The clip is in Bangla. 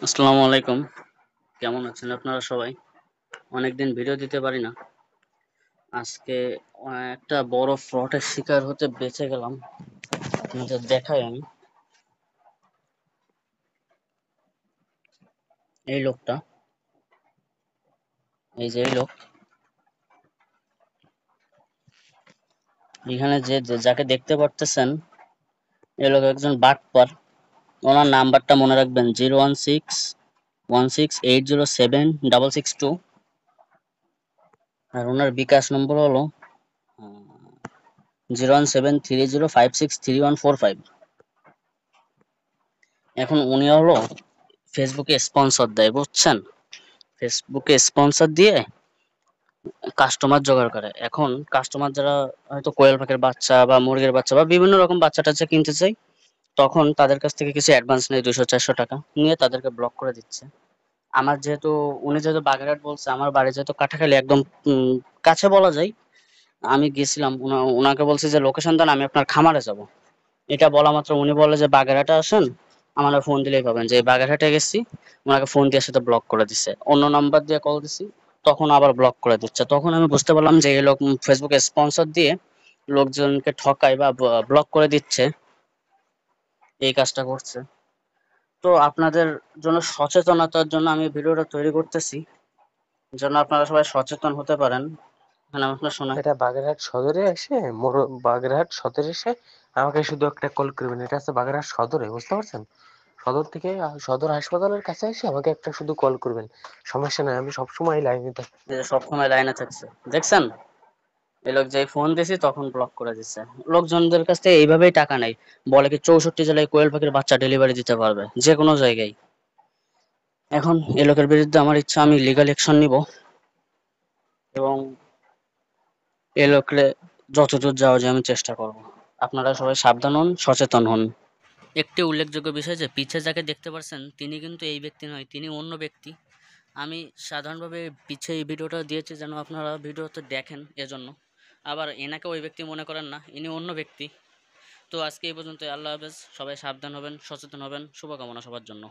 আসসালামু আলাইকুম। কেমন আছেন আপনারা সবাই? অনেকদিন ভিডিও দিতে পারি না। আজকে একটা বড় ফ্রডের শিকার হতে বেঁচে গেলাম। আপনাদের দেখাই আমি। এই লোকটা, এই যে এই লোক, এখানে যাকে দেখতে পারতেছেন, এই লোক একজন বাটপার। ওনার নাম্বারটা মনে রাখবেন 01616807662 আর ওনার বিকাশ নম্বর হলো 01730563145। এখন উনি হলো ফেসবুকে স্পন্সর দেয়, বুঝছেন? ফেসবুকে স্পন্সর দিয়ে কাস্টমার জোগাড় করে। এখন কাস্টমার যারা হয়তো কোয়েল পাখির বাচ্চা বা মুরগির বাচ্চা বা বিভিন্ন রকম বাচ্চা টাচ্চা কিনতে চাই, তখন তাদের কাছ থেকে কিছু অ্যাডভান্স নেয়, 200-400 টাকা নিয়ে তাদেরকে ব্লক করে দিচ্ছে। আমার যেহেতু, উনি যেহেতু বাগেরহাট বলছে, আমার বাড়ি যেহেতু কাটাখালী, একদম কাছে বলা যায়। আমি গেছিলাম, ওনাকে বলছি যে লোকেশন দেন, আমি আপনার খামারে যাব। এটা বলা মাত্র উনি বলে যে বাগেরহাটে আসেন, আমার ফোন দিলেই পাবেন। যে বাগেরহাটে গেছি, ওনাকে ফোন দিয়ে সাথে ব্লক করে দিচ্ছে। অন্য নাম্বার দিয়ে কল দিছি, তখন আবার ব্লক করে দিচ্ছে। তখন আমি বুঝতে পারলাম যে এই লোক ফেসবুকে স্পন্সর দিয়ে লোকজনকে ঠকায় বা ব্লক করে দিচ্ছে, এই কাজটা করছে। তো আপনাদের জন্য সচেতনতার জন্য আমি ভিডিওটা তৈরি করতেছি, যেন আপনারা সবাই সচেতন হতে পারেন। এখানে আপনার শোনায়। এটা বাগেরহাট সদরে এসে বাগেরহাট সদরে এসে আমাকে শুধু একটা কল করবেন। এটা আছে বাগেরহাট সদরে, বুঝতে পারছেন? সদর থেকে সদর হাসপাতালের কাছে এসে আমাকে একটা শুধু কল করবেন। সমস্যা নাই, আমি সবসময় লাইনে থাকি। যে সবসময় লাইনে থাকছে, দেখছেন? এই লোক যে ফোন দিছি তখন ব্লক করে দিচ্ছে। লোকজনদের কাছ থেকে এইভাবেই টাকা নেয়। বলে কি 64 জেলায় কোয়েল পাখির বাচ্চা ডেলিভারি দিতে পারবে, যে কোনো জায়গায়। এখন এই লোকের বিরুদ্ধে আমার ইচ্ছা, আমি লিগাল অ্যাকশন নিব এবং এই লোকরে যতদূর যাওয়া যায় আমি চেষ্টা করব। আপনারা সবাই সাবধান হন, সচেতন হন। একটি উল্লেখযোগ্য বিষয় যে পিছে যাকে দেখতে পাচ্ছেন তিনি কিন্তু এই ব্যক্তি নয়, তিনি অন্য ব্যক্তি। আমি সাধারণভাবে পিছে এই ভিডিওটা দিয়েছি যেন আপনারা ভিডিওতে দেখেন, এজন্য। আবার এনাকে ওই ব্যক্তি মনে করেন না, ইনি অন্য ব্যক্তি। তো আজকে এই পর্যন্ত। আল্লাহ হাফেজ। সবাই সাবধান হবেন, সচেতন হবেন। শুভকামনা সবার জন্য।